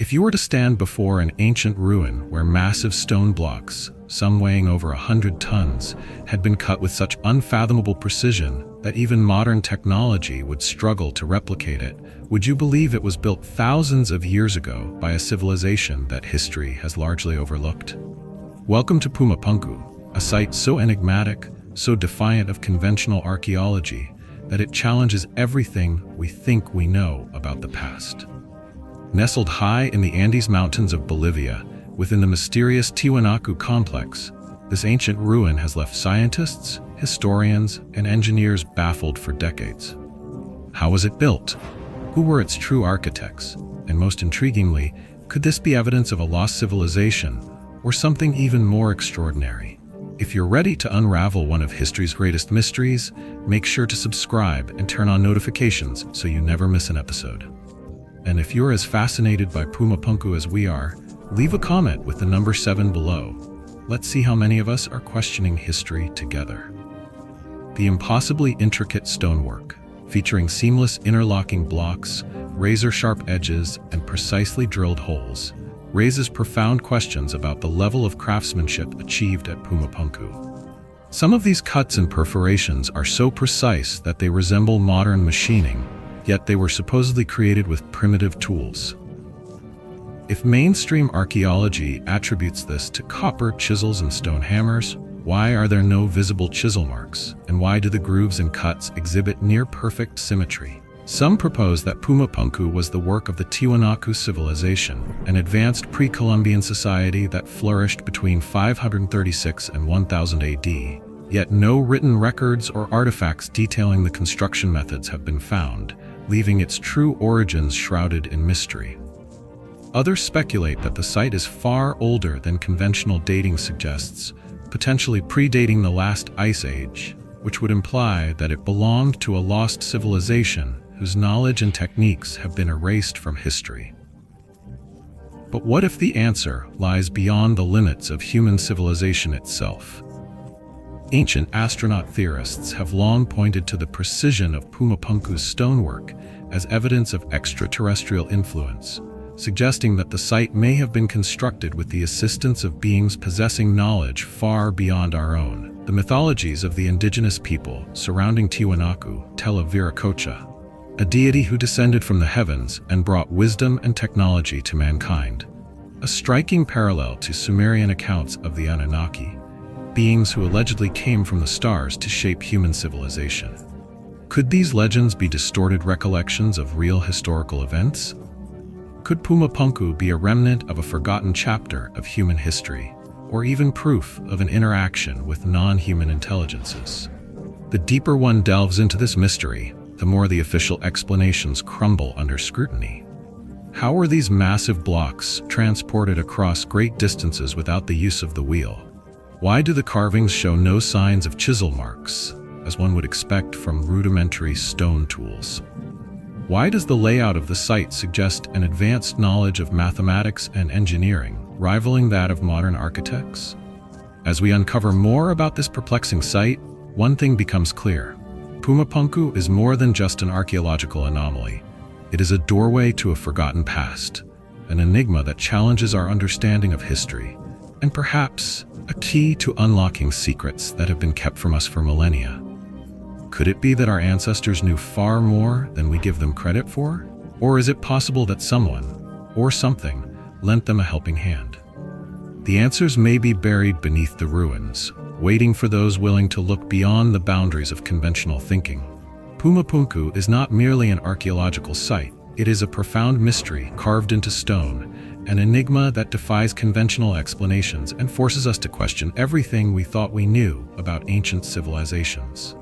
If you were to stand before an ancient ruin where massive stone blocks, some weighing over 100 tons, had been cut with such unfathomable precision that even modern technology would struggle to replicate it, would you believe it was built thousands of years ago by a civilization that history has largely overlooked? Welcome to Pumapunku, a site so enigmatic, so defiant of conventional archaeology, that it challenges everything we think we know about the past. Nestled high in the Andes Mountains of Bolivia, within the mysterious Tiwanaku complex, this ancient ruin has left scientists, historians, and engineers baffled for decades. How was it built? Who were its true architects? And most intriguingly, could this be evidence of a lost civilization, or something even more extraordinary? If you're ready to unravel one of history's greatest mysteries, make sure to subscribe and turn on notifications so you never miss an episode. And if you're as fascinated by Pumapunku as we are, leave a comment with the number 7 below. Let's see how many of us are questioning history together. The impossibly intricate stonework, featuring seamless interlocking blocks, razor-sharp edges, and precisely drilled holes, raises profound questions about the level of craftsmanship achieved at Pumapunku. Some of these cuts and perforations are so precise that they resemble modern machining, yet they were supposedly created with primitive tools. If mainstream archaeology attributes this to copper chisels and stone hammers, why are there no visible chisel marks, and why do the grooves and cuts exhibit near-perfect symmetry? Some propose that Pumapunku was the work of the Tiwanaku civilization, an advanced pre-Columbian society that flourished between 536 and 1000 AD, yet no written records or artifacts detailing the construction methods have been found, leaving its true origins shrouded in mystery. Others speculate that the site is far older than conventional dating suggests, potentially predating the last ice age, which would imply that it belonged to a lost civilization whose knowledge and techniques have been erased from history. But what if the answer lies beyond the limits of human civilization itself? Ancient astronaut theorists have long pointed to the precision of Pumapunku's stonework as evidence of extraterrestrial influence, suggesting that the site may have been constructed with the assistance of beings possessing knowledge far beyond our own. The mythologies of the indigenous people surrounding Tiwanaku tell of Viracocha, a deity who descended from the heavens and brought wisdom and technology to mankind, a striking parallel to Sumerian accounts of the Anunnaki, beings who allegedly came from the stars to shape human civilization. Could these legends be distorted recollections of real historical events? Could Pumapunku be a remnant of a forgotten chapter of human history, or even proof of an interaction with non-human intelligences? The deeper one delves into this mystery, the more the official explanations crumble under scrutiny. How were these massive blocks transported across great distances without the use of the wheel? Why do the carvings show no signs of chisel marks, as one would expect from rudimentary stone tools? Why does the layout of the site suggest an advanced knowledge of mathematics and engineering, rivaling that of modern architects? As we uncover more about this perplexing site, one thing becomes clear. Pumapunku is more than just an archaeological anomaly. It is a doorway to a forgotten past, an enigma that challenges our understanding of history, and perhaps a key to unlocking secrets that have been kept from us for millennia. Could it be that our ancestors knew far more than we give them credit for? Or is it possible that someone, or something, lent them a helping hand? The answers may be buried beneath the ruins, waiting for those willing to look beyond the boundaries of conventional thinking. Pumapunku is not merely an archaeological site, it is a profound mystery carved into stone, an enigma that defies conventional explanations and forces us to question everything we thought we knew about ancient civilizations.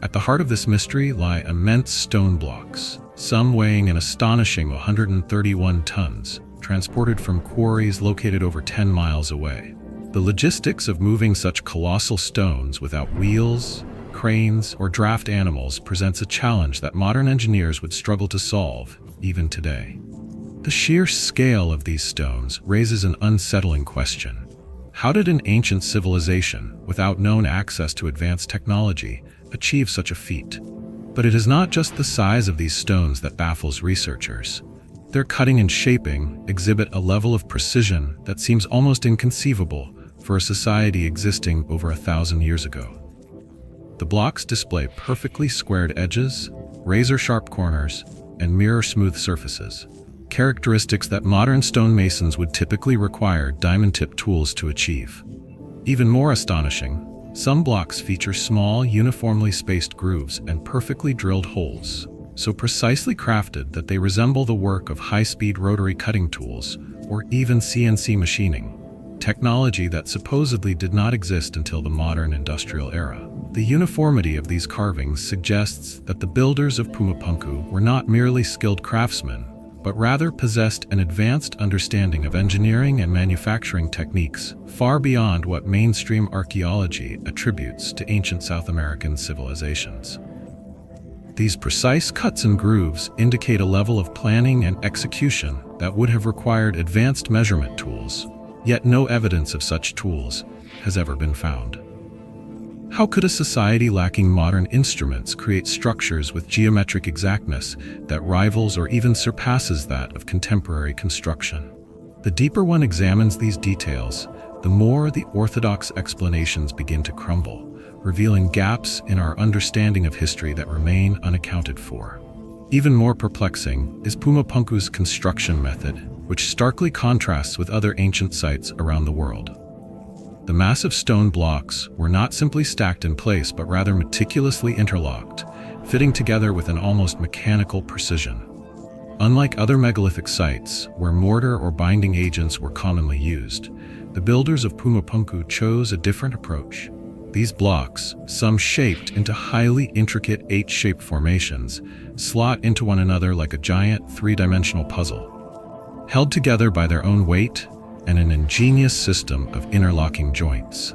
At the heart of this mystery lie immense stone blocks, some weighing an astonishing 131 tons, transported from quarries located over 10 miles away. The logistics of moving such colossal stones without wheels, cranes, or draft animals presents a challenge that modern engineers would struggle to solve, even today. The sheer scale of these stones raises an unsettling question. How did an ancient civilization, without known access to advanced technology, achieve such a feat? But it is not just the size of these stones that baffles researchers. Their cutting and shaping exhibit a level of precision that seems almost inconceivable for a society existing over 1,000 years ago. The blocks display perfectly squared edges, razor-sharp corners, and mirror-smooth surfaces, characteristics that modern stonemasons would typically require diamond-tipped tools to achieve. Even more astonishing, some blocks feature small, uniformly spaced grooves and perfectly drilled holes, so precisely crafted that they resemble the work of high-speed rotary cutting tools or even CNC machining, technology that supposedly did not exist until the modern industrial era. The uniformity of these carvings suggests that the builders of Pumapunku were not merely skilled craftsmen, but rather possessed an advanced understanding of engineering and manufacturing techniques far beyond what mainstream archaeology attributes to ancient South American civilizations. These precise cuts and grooves indicate a level of planning and execution that would have required advanced measurement tools, yet no evidence of such tools has ever been found. How could a society lacking modern instruments create structures with geometric exactness that rivals or even surpasses that of contemporary construction? The deeper one examines these details, the more the orthodox explanations begin to crumble, revealing gaps in our understanding of history that remain unaccounted for. Even more perplexing is Pumapunku's construction method, which starkly contrasts with other ancient sites around the world. The massive stone blocks were not simply stacked in place but rather meticulously interlocked, fitting together with an almost mechanical precision. Unlike other megalithic sites, where mortar or binding agents were commonly used, the builders of Pumapunku chose a different approach. These blocks, some shaped into highly intricate H-shaped formations, slot into one another like a giant three-dimensional puzzle, held together by their own weight and an ingenious system of interlocking joints.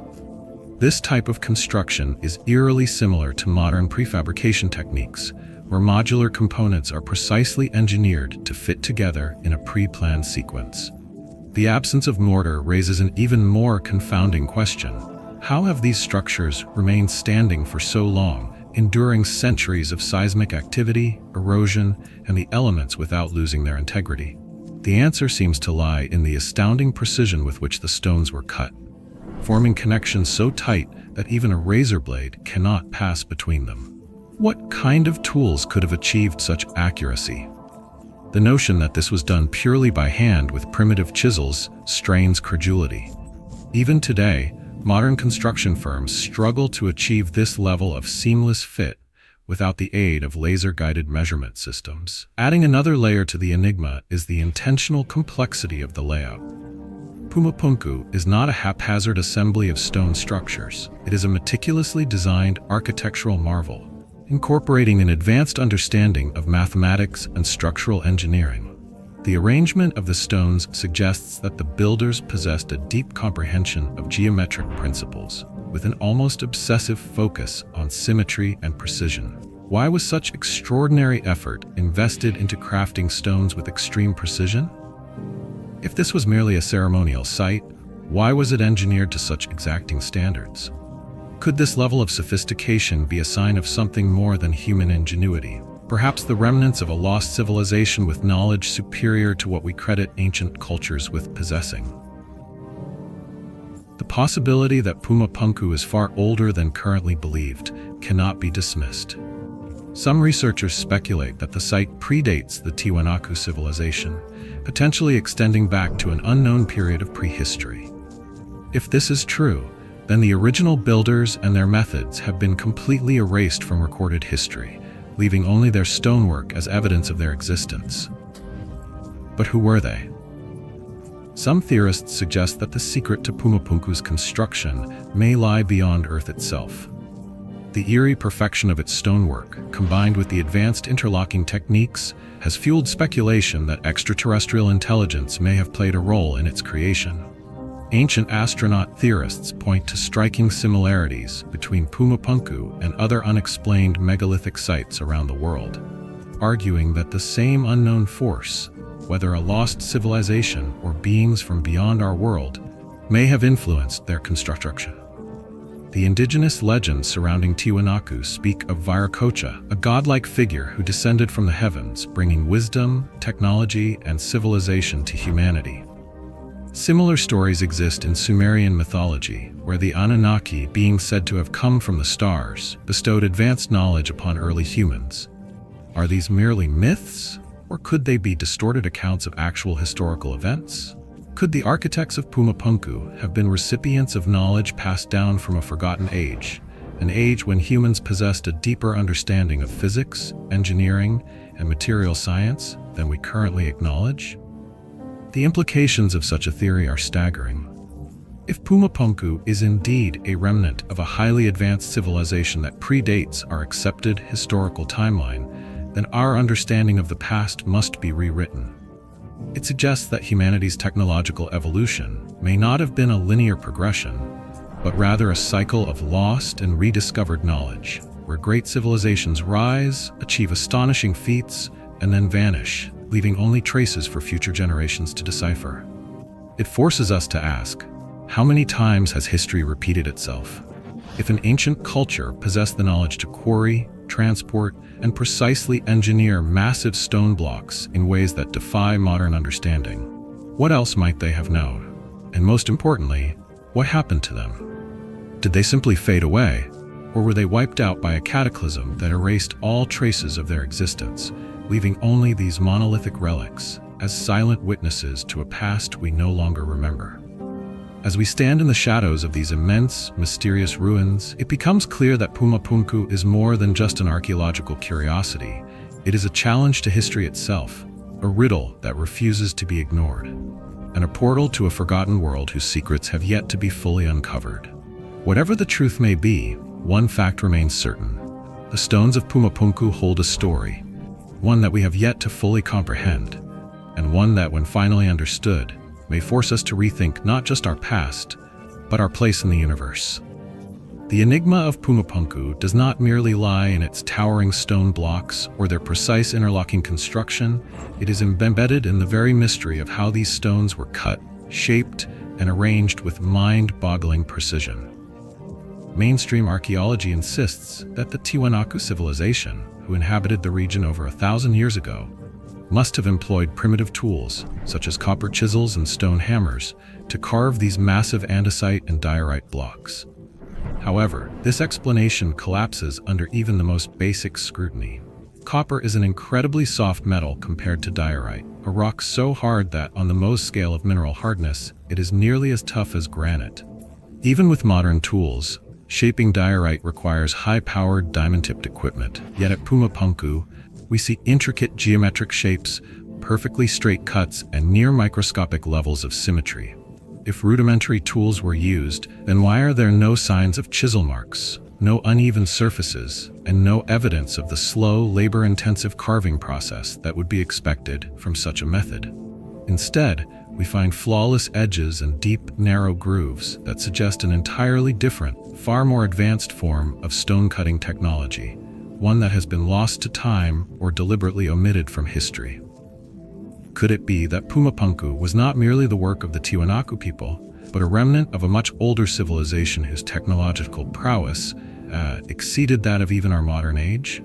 This type of construction is eerily similar to modern prefabrication techniques, where modular components are precisely engineered to fit together in a pre-planned sequence. The absence of mortar raises an even more confounding question. How have these structures remained standing for so long, enduring centuries of seismic activity, erosion, and the elements without losing their integrity? The answer seems to lie in the astounding precision with which the stones were cut, forming connections so tight that even a razor blade cannot pass between them. What kind of tools could have achieved such accuracy? The notion that this was done purely by hand with primitive chisels strains credulity. Even today, modern construction firms struggle to achieve this level of seamless fit without the aid of laser-guided measurement systems. Adding another layer to the enigma is the intentional complexity of the layout. Pumapunku is not a haphazard assembly of stone structures. It is a meticulously designed architectural marvel, incorporating an advanced understanding of mathematics and structural engineering. The arrangement of the stones suggests that the builders possessed a deep comprehension of geometric principles, with an almost obsessive focus on symmetry and precision. Why was such extraordinary effort invested into crafting stones with extreme precision? If this was merely a ceremonial site, why was it engineered to such exacting standards? Could this level of sophistication be a sign of something more than human ingenuity? Perhaps the remnants of a lost civilization with knowledge superior to what we credit ancient cultures with possessing. The possibility that Pumapunku is far older than currently believed cannot be dismissed. Some researchers speculate that the site predates the Tiwanaku civilization, potentially extending back to an unknown period of prehistory. If this is true, then the original builders and their methods have been completely erased from recorded history, leaving only their stonework as evidence of their existence. But who were they? Some theorists suggest that the secret to Pumapunku's construction may lie beyond Earth itself. The eerie perfection of its stonework, combined with the advanced interlocking techniques, has fueled speculation that extraterrestrial intelligence may have played a role in its creation. Ancient astronaut theorists point to striking similarities between Pumapunku and other unexplained megalithic sites around the world, arguing that the same unknown force, whether a lost civilization or beings from beyond our world, may have influenced their construction. The indigenous legends surrounding Tiwanaku speak of Viracocha, a godlike figure who descended from the heavens, bringing wisdom, technology, and civilization to humanity. Similar stories exist in Sumerian mythology, where the Anunnaki, being said to have come from the stars, bestowed advanced knowledge upon early humans. Are these merely myths, or could they be distorted accounts of actual historical events? Could the architects of Pumapunku have been recipients of knowledge passed down from a forgotten age, an age when humans possessed a deeper understanding of physics, engineering, and material science than we currently acknowledge? The implications of such a theory are staggering. If Pumapunku is indeed a remnant of a highly advanced civilization that predates our accepted historical timeline, then our understanding of the past must be rewritten. It suggests that humanity's technological evolution may not have been a linear progression, but rather a cycle of lost and rediscovered knowledge, where great civilizations rise, achieve astonishing feats, and then vanish, leaving only traces for future generations to decipher. It forces us to ask, how many times has history repeated itself? If an ancient culture possessed the knowledge to quarry, transport, and precisely engineer massive stone blocks in ways that defy modern understanding, what else might they have known? And most importantly, what happened to them? Did they simply fade away, or were they wiped out by a cataclysm that erased all traces of their existence, leaving only these monolithic relics as silent witnesses to a past we no longer remember? As we stand in the shadows of these immense, mysterious ruins, it becomes clear that Pumapunku is more than just an archaeological curiosity. It is a challenge to history itself, a riddle that refuses to be ignored, and a portal to a forgotten world whose secrets have yet to be fully uncovered. Whatever the truth may be, one fact remains certain. The stones of Pumapunku hold a story, one that we have yet to fully comprehend, and one that, when finally understood, may force us to rethink not just our past, but our place in the universe. The enigma of Pumapunku does not merely lie in its towering stone blocks or their precise interlocking construction. It is embedded in the very mystery of how these stones were cut, shaped, and arranged with mind-boggling precision. Mainstream archaeology insists that the Tiwanaku civilization, who inhabited the region over 1,000 years ago, must have employed primitive tools, such as copper chisels and stone hammers, to carve these massive andesite and diorite blocks. However, this explanation collapses under even the most basic scrutiny. Copper is an incredibly soft metal compared to diorite, a rock so hard that, on the Mohs scale of mineral hardness, it is nearly as tough as granite. Even with modern tools, shaping diorite requires high-powered diamond-tipped equipment, yet at Pumapunku, we see intricate geometric shapes, perfectly straight cuts, and near-microscopic levels of symmetry. If rudimentary tools were used, then why are there no signs of chisel marks, no uneven surfaces, and no evidence of the slow, labor-intensive carving process that would be expected from such a method? Instead, we find flawless edges and deep, narrow grooves that suggest an entirely different, far more advanced form of stone-cutting technology, one that has been lost to time or deliberately omitted from history. Could it be that Pumapunku was not merely the work of the Tiwanaku people, but a remnant of a much older civilization whose technological prowess exceeded that of even our modern age?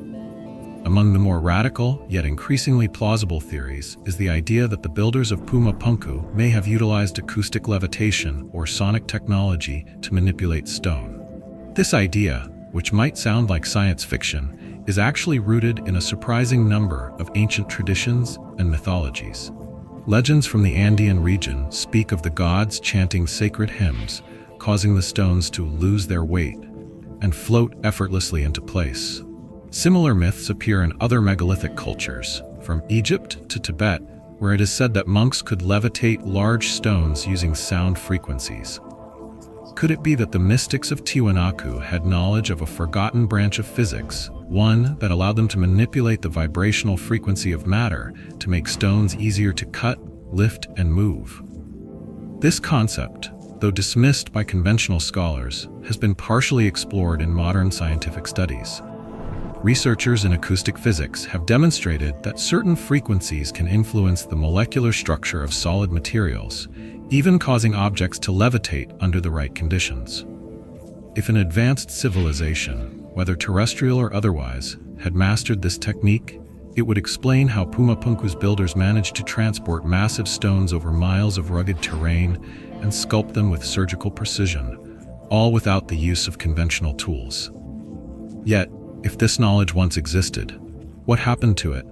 Among the more radical, yet increasingly plausible theories, is the idea that the builders of Pumapunku may have utilized acoustic levitation or sonic technology to manipulate stone. This idea, which might sound like science fiction, is actually rooted in a surprising number of ancient traditions and mythologies. Legends from the Andean region speak of the gods chanting sacred hymns, causing the stones to lose their weight and float effortlessly into place. Similar myths appear in other megalithic cultures, from Egypt to Tibet, where it is said that monks could levitate large stones using sound frequencies. Could it be that the mystics of Tiwanaku had knowledge of a forgotten branch of physics, one that allowed them to manipulate the vibrational frequency of matter to make stones easier to cut, lift, and move? This concept, though dismissed by conventional scholars, has been partially explored in modern scientific studies. Researchers in acoustic physics have demonstrated that certain frequencies can influence the molecular structure of solid materials, even causing objects to levitate under the right conditions. If an advanced civilization, whether terrestrial or otherwise, had mastered this technique, it would explain how Pumapunku's builders managed to transport massive stones over miles of rugged terrain and sculpt them with surgical precision, all without the use of conventional tools. Yet, if this knowledge once existed, what happened to it?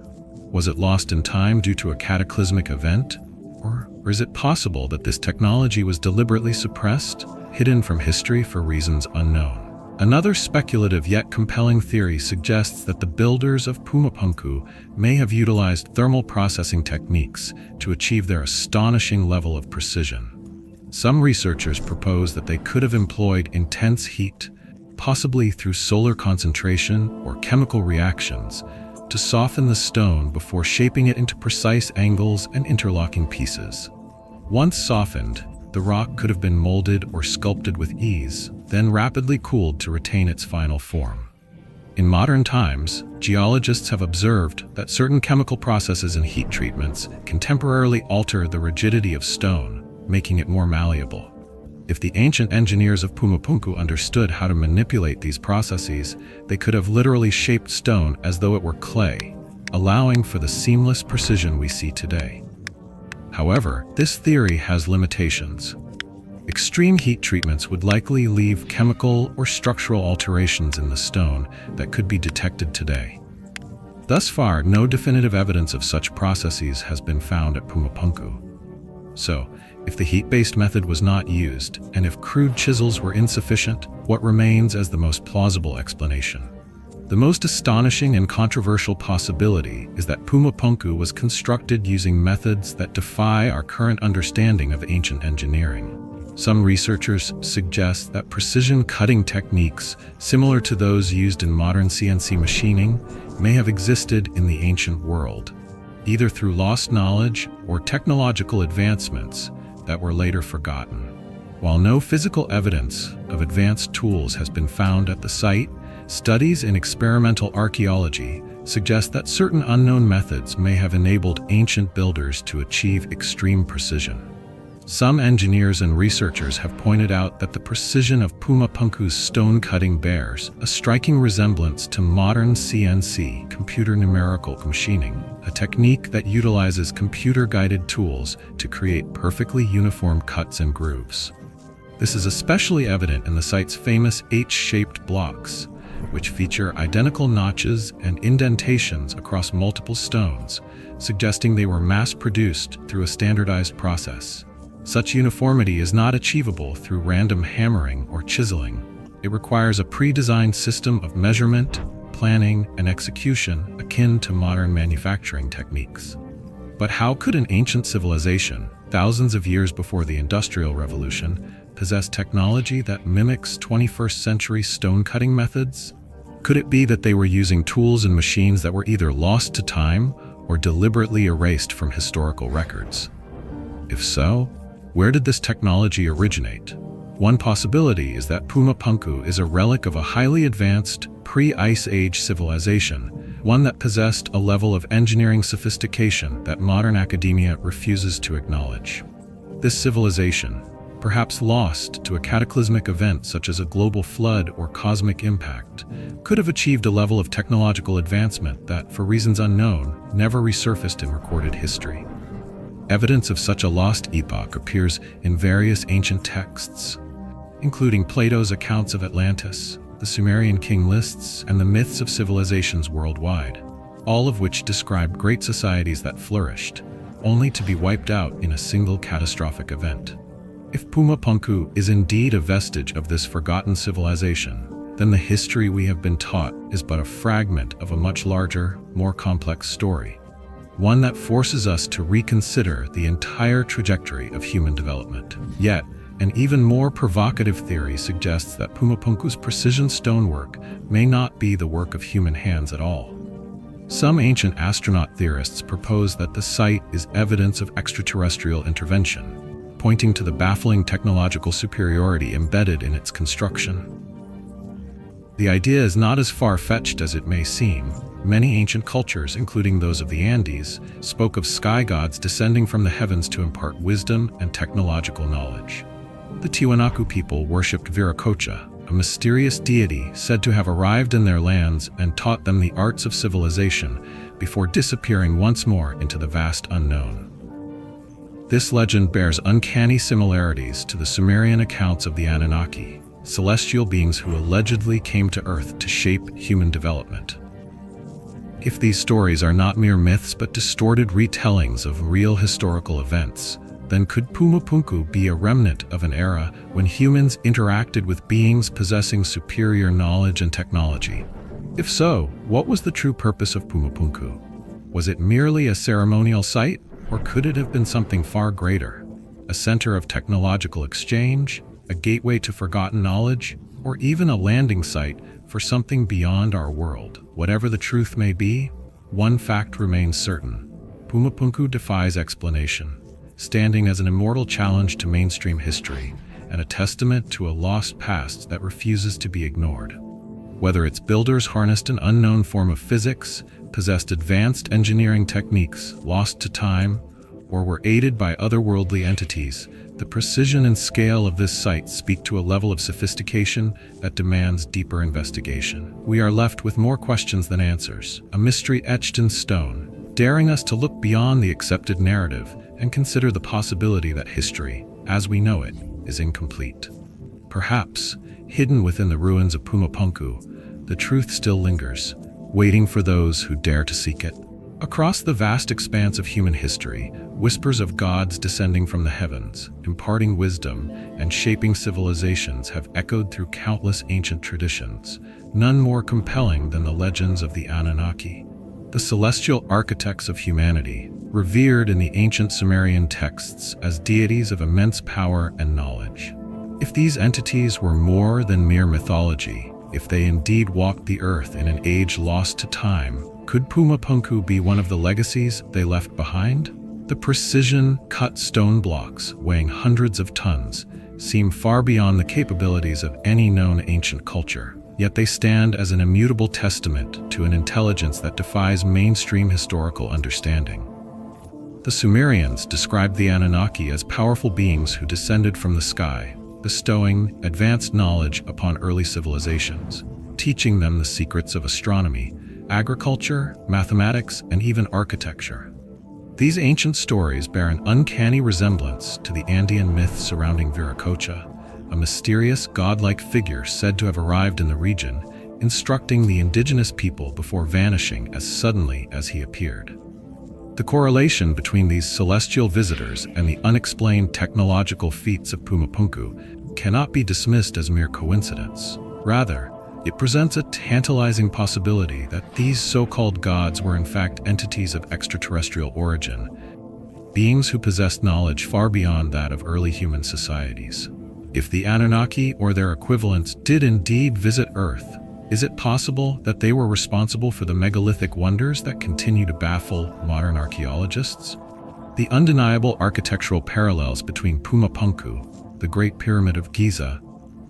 Was it lost in time due to a cataclysmic event? Or is it possible that this technology was deliberately suppressed, hidden from history for reasons unknown? Another speculative yet compelling theory suggests that the builders of Pumapunku may have utilized thermal processing techniques to achieve their astonishing level of precision. Some researchers propose that they could have employed intense heat, possibly through solar concentration or chemical reactions, to soften the stone before shaping it into precise angles and interlocking pieces. Once softened, the rock could have been molded or sculpted with ease, then rapidly cooled to retain its final form. In modern times, geologists have observed that certain chemical processes and heat treatments can temporarily alter the rigidity of stone, making it more malleable. If the ancient engineers of Pumapunku understood how to manipulate these processes, they could have literally shaped stone as though it were clay, allowing for the seamless precision we see today. However, this theory has limitations. Extreme heat treatments would likely leave chemical or structural alterations in the stone that could be detected today. Thus far, no definitive evidence of such processes has been found at Pumapunku. So, if the heat-based method was not used, and if crude chisels were insufficient, what remains as the most plausible explanation? The most astonishing and controversial possibility is that Pumapunku was constructed using methods that defy our current understanding of ancient engineering. Some researchers suggest that precision cutting techniques, similar to those used in modern CNC machining, may have existed in the ancient world, either through lost knowledge or technological advancements that were later forgotten. While no physical evidence of advanced tools has been found at the site, studies in experimental archaeology suggest that certain unknown methods may have enabled ancient builders to achieve extreme precision. Some engineers and researchers have pointed out that the precision of Pumapunku's stone cutting bears a striking resemblance to modern CNC, computer numerical machining, a technique that utilizes computer-guided tools to create perfectly uniform cuts and grooves. This is especially evident in the site's famous H-shaped blocks, which feature identical notches and indentations across multiple stones, suggesting they were mass-produced through a standardized process. Such uniformity is not achievable through random hammering or chiseling. It requires a pre-designed system of measurement, planning, and execution akin to modern manufacturing techniques. But how could an ancient civilization, thousands of years before the Industrial Revolution, possess technology that mimics 21st century stone-cutting methods? Could it be that they were using tools and machines that were either lost to time or deliberately erased from historical records? If so, where did this technology originate? One possibility is that Pumapunku is a relic of a highly advanced pre-Ice Age civilization, one that possessed a level of engineering sophistication that modern academia refuses to acknowledge. This civilization, perhaps lost to a cataclysmic event such as a global flood or cosmic impact, could have achieved a level of technological advancement that, for reasons unknown, never resurfaced in recorded history. Evidence of such a lost epoch appears in various ancient texts, including Plato's accounts of Atlantis, the Sumerian king lists, and the myths of civilizations worldwide, all of which describe great societies that flourished, only to be wiped out in a single catastrophic event. If Pumapunku is indeed a vestige of this forgotten civilization, then the history we have been taught is but a fragment of a much larger, more complex story, one that forces us to reconsider the entire trajectory of human development. Yet, an even more provocative theory suggests that Pumapunku's precision stonework may not be the work of human hands at all. Some ancient astronaut theorists propose that the site is evidence of extraterrestrial intervention, pointing to the baffling technological superiority embedded in its construction. The idea is not as far-fetched as it may seem. Many ancient cultures, including those of the Andes, spoke of sky gods descending from the heavens to impart wisdom and technological knowledge. The Tiwanaku people worshipped Viracocha, a mysterious deity said to have arrived in their lands and taught them the arts of civilization before disappearing once more into the vast unknown. This legend bears uncanny similarities to the Sumerian accounts of the Anunnaki, celestial beings who allegedly came to Earth to shape human development. If these stories are not mere myths but distorted retellings of real historical events, then could Pumapunku be a remnant of an era when humans interacted with beings possessing superior knowledge and technology? If so, what was the true purpose of Pumapunku? Was it merely a ceremonial site, or could it have been something far greater? A center of technological exchange, a gateway to forgotten knowledge, or even a landing site for something beyond our world? Whatever the truth may be, one fact remains certain: Pumapunku defies explanation, standing as an immortal challenge to mainstream history and a testament to a lost past that refuses to be ignored. Whether its builders harnessed an unknown form of physics, possessed advanced engineering techniques lost to time, or were aided by otherworldly entities, the precision and scale of this site speak to a level of sophistication that demands deeper investigation. We are left with more questions than answers, a mystery etched in stone, daring us to look beyond the accepted narrative and consider the possibility that history, as we know it, is incomplete. Perhaps, hidden within the ruins of Pumapunku, the truth still lingers, waiting for those who dare to seek it. Across the vast expanse of human history, whispers of gods descending from the heavens, imparting wisdom and shaping civilizations have echoed through countless ancient traditions, none more compelling than the legends of the Anunnaki, the celestial architects of humanity, revered in the ancient Sumerian texts as deities of immense power and knowledge. If these entities were more than mere mythology, if they indeed walked the earth in an age lost to time, could Pumapunku be one of the legacies they left behind? The precision-cut stone blocks, weighing hundreds of tons, seem far beyond the capabilities of any known ancient culture, yet they stand as an immutable testament to an intelligence that defies mainstream historical understanding. The Sumerians described the Anunnaki as powerful beings who descended from the sky, bestowing advanced knowledge upon early civilizations, teaching them the secrets of astronomy, agriculture, mathematics, and even architecture. These ancient stories bear an uncanny resemblance to the Andean myth surrounding Viracocha, a mysterious, godlike figure said to have arrived in the region, instructing the indigenous people before vanishing as suddenly as he appeared. The correlation between these celestial visitors and the unexplained technological feats of Pumapunku cannot be dismissed as mere coincidence. Rather, it presents a tantalizing possibility that these so-called gods were in fact entities of extraterrestrial origin, beings who possessed knowledge far beyond that of early human societies. If the Anunnaki or their equivalents did indeed visit Earth, is it possible that they were responsible for the megalithic wonders that continue to baffle modern archaeologists? The undeniable architectural parallels between Pumapunku, the Great Pyramid of Giza,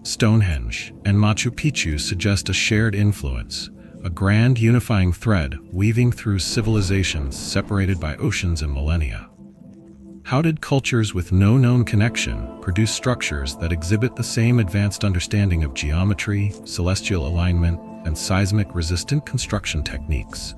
Stonehenge, and Machu Picchu suggest a shared influence, a grand unifying thread weaving through civilizations separated by oceans and millennia. How did cultures with no known connection produce structures that exhibit the same advanced understanding of geometry, celestial alignment, and seismic-resistant construction techniques?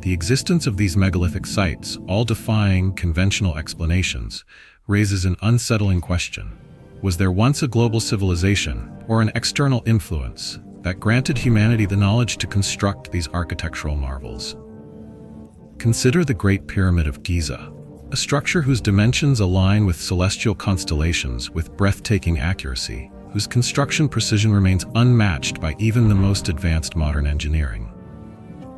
The existence of these megalithic sites, all defying conventional explanations, raises an unsettling question. Was there once a global civilization, or an external influence, that granted humanity the knowledge to construct these architectural marvels? Consider the Great Pyramid of Giza, a structure whose dimensions align with celestial constellations with breathtaking accuracy, whose construction precision remains unmatched by even the most advanced modern engineering.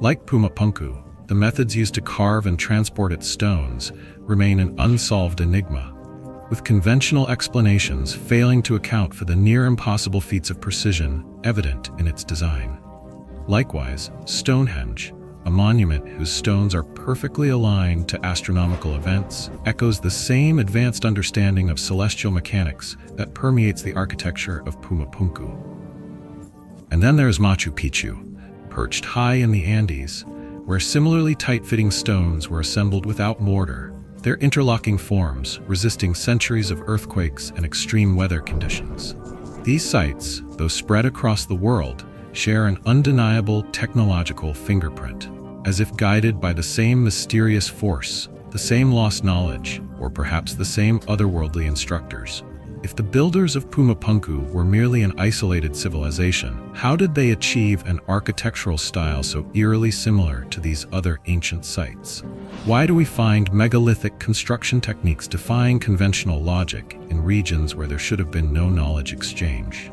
Like Pumapunku, the methods used to carve and transport its stones remain an unsolved enigma, with conventional explanations failing to account for the near-impossible feats of precision evident in its design. Likewise, Stonehenge, a monument whose stones are perfectly aligned to astronomical events, echoes the same advanced understanding of celestial mechanics that permeates the architecture of Pumapunku. And then there's Machu Picchu, perched high in the Andes, where similarly tight-fitting stones were assembled without mortar, their interlocking forms resisting centuries of earthquakes and extreme weather conditions. These sites, though spread across the world, share an undeniable technological fingerprint, as if guided by the same mysterious force, the same lost knowledge, or perhaps the same otherworldly instructors. If the builders of Pumapunku were merely an isolated civilization, how did they achieve an architectural style so eerily similar to these other ancient sites? Why do we find megalithic construction techniques defying conventional logic in regions where there should have been no knowledge exchange?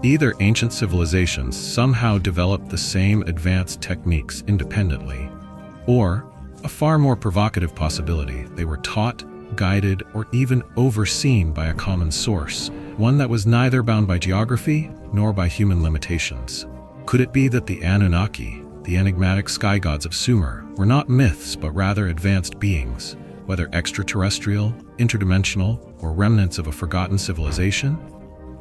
Either ancient civilizations somehow developed the same advanced techniques independently, or, a far more provocative possibility, they were taught, guided, or even overseen by a common source, one that was neither bound by geography nor by human limitations. Could it be that the Anunnaki, the enigmatic sky gods of Sumer, were not myths but rather advanced beings, whether extraterrestrial, interdimensional, or remnants of a forgotten civilization,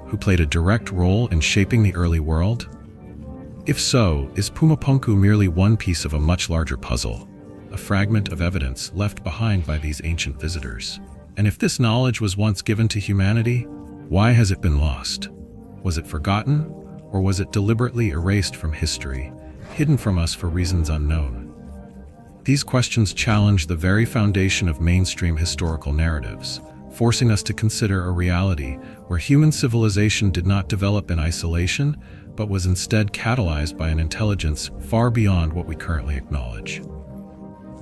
who played a direct role in shaping the early world? If so, is Pumapunku merely one piece of a much larger puzzle, a fragment of evidence left behind by these ancient visitors? And if this knowledge was once given to humanity, why has it been lost? Was it forgotten, or was it deliberately erased from history, hidden from us for reasons unknown? These questions challenge the very foundation of mainstream historical narratives, forcing us to consider a reality where human civilization did not develop in isolation, but was instead catalyzed by an intelligence far beyond what we currently acknowledge.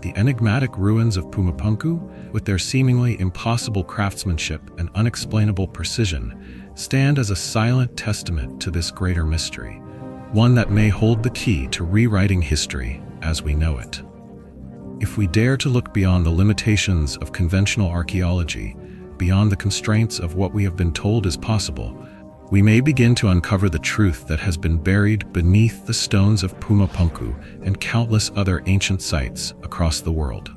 The enigmatic ruins of Pumapunku, with their seemingly impossible craftsmanship and unexplainable precision, stand as a silent testament to this greater mystery, one that may hold the key to rewriting history as we know it. If we dare to look beyond the limitations of conventional archaeology, beyond the constraints of what we have been told is possible, we may begin to uncover the truth that has been buried beneath the stones of Pumapunku and countless other ancient sites across the world.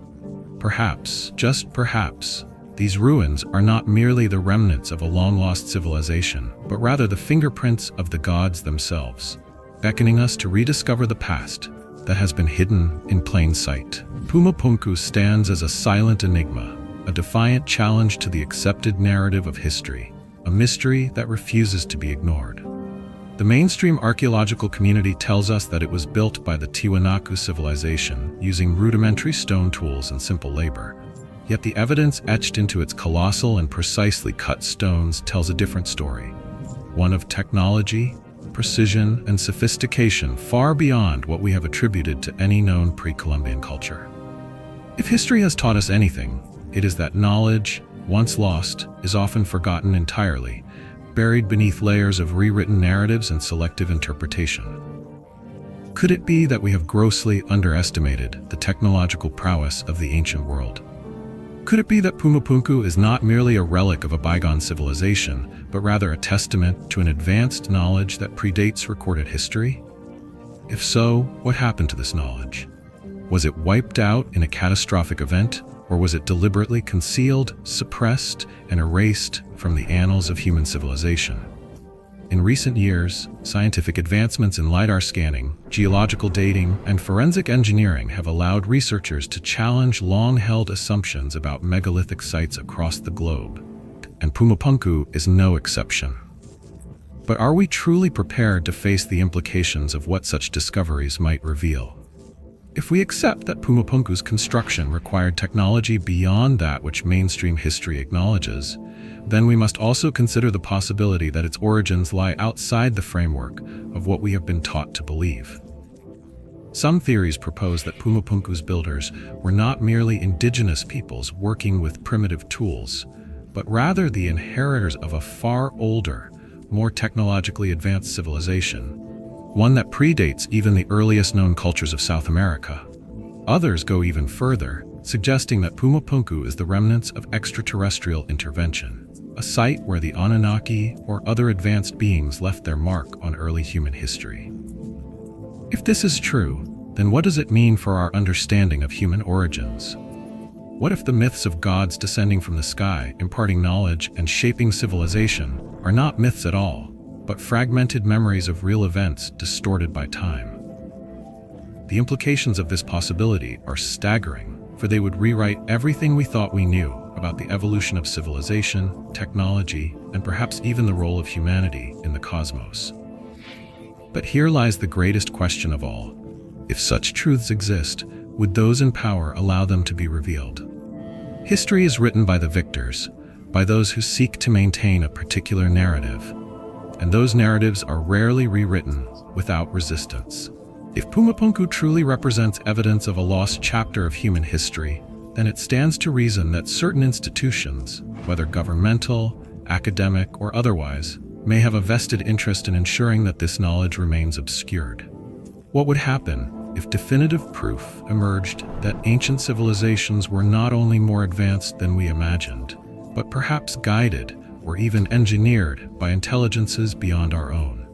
Perhaps, just perhaps, these ruins are not merely the remnants of a long-lost civilization, but rather the fingerprints of the gods themselves, beckoning us to rediscover the past that has been hidden in plain sight. Pumapunku stands as a silent enigma, a defiant challenge to the accepted narrative of history, a mystery that refuses to be ignored. The mainstream archaeological community tells us that it was built by the Tiwanaku civilization using rudimentary stone tools and simple labor. Yet the evidence etched into its colossal and precisely cut stones tells a different story, one of technology, precision, and sophistication far beyond what we have attributed to any known pre-Columbian culture. If history has taught us anything, it is that knowledge, once lost, is often forgotten entirely, buried beneath layers of rewritten narratives and selective interpretation. Could it be that we have grossly underestimated the technological prowess of the ancient world? Could it be that Pumapunku is not merely a relic of a bygone civilization, but rather a testament to an advanced knowledge that predates recorded history? If so, what happened to this knowledge? Was it wiped out in a catastrophic event? Or was it deliberately concealed, suppressed, and erased from the annals of human civilization? In recent years, scientific advancements in LiDAR scanning, geological dating, and forensic engineering have allowed researchers to challenge long-held assumptions about megalithic sites across the globe, and Pumapunku is no exception. But are we truly prepared to face the implications of what such discoveries might reveal? If we accept that Pumapunku's construction required technology beyond that which mainstream history acknowledges, then we must also consider the possibility that its origins lie outside the framework of what we have been taught to believe. Some theories propose that Pumapunku's builders were not merely indigenous peoples working with primitive tools, but rather the inheritors of a far older, more technologically advanced civilization, one that predates even the earliest known cultures of South America. Others go even further, suggesting that Pumapunku is the remnants of extraterrestrial intervention, a site where the Anunnaki or other advanced beings left their mark on early human history. If this is true, then what does it mean for our understanding of human origins? What if the myths of gods descending from the sky, imparting knowledge and shaping civilization, are not myths at all, but fragmented memories of real events distorted by time? The implications of this possibility are staggering, for they would rewrite everything we thought we knew about the evolution of civilization, technology, and perhaps even the role of humanity in the cosmos. But here lies the greatest question of all. If such truths exist, would those in power allow them to be revealed? History is written by the victors, by those who seek to maintain a particular narrative, and those narratives are rarely rewritten without resistance. If Pumapunku truly represents evidence of a lost chapter of human history, then it stands to reason that certain institutions, whether governmental, academic, or otherwise, may have a vested interest in ensuring that this knowledge remains obscured. What would happen if definitive proof emerged that ancient civilizations were not only more advanced than we imagined, but perhaps guided or even engineered by intelligences beyond our own?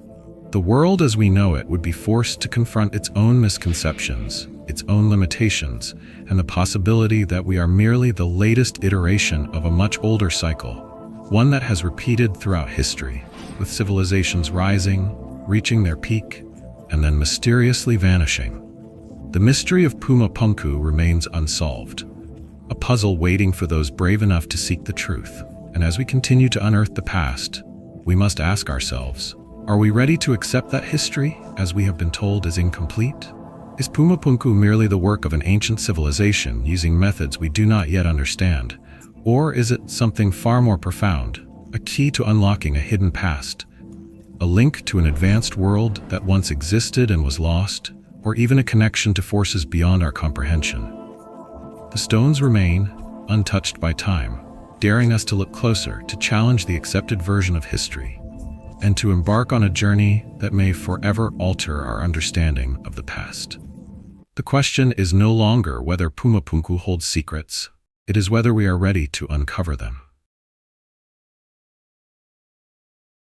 The world as we know it would be forced to confront its own misconceptions, its own limitations, and the possibility that we are merely the latest iteration of a much older cycle, one that has repeated throughout history, with civilizations rising, reaching their peak, and then mysteriously vanishing. The mystery of Pumapunku remains unsolved, a puzzle waiting for those brave enough to seek the truth. And as we continue to unearth the past, we must ask ourselves, are we ready to accept that history, as we have been told, is incomplete? Is Pumapunku merely the work of an ancient civilization using methods we do not yet understand? Or is it something far more profound, a key to unlocking a hidden past, a link to an advanced world that once existed and was lost, or even a connection to forces beyond our comprehension? The stones remain, untouched by time, daring us to look closer, to challenge the accepted version of history, and to embark on a journey that may forever alter our understanding of the past. The question is no longer whether Pumapunku holds secrets, it is whether we are ready to uncover them.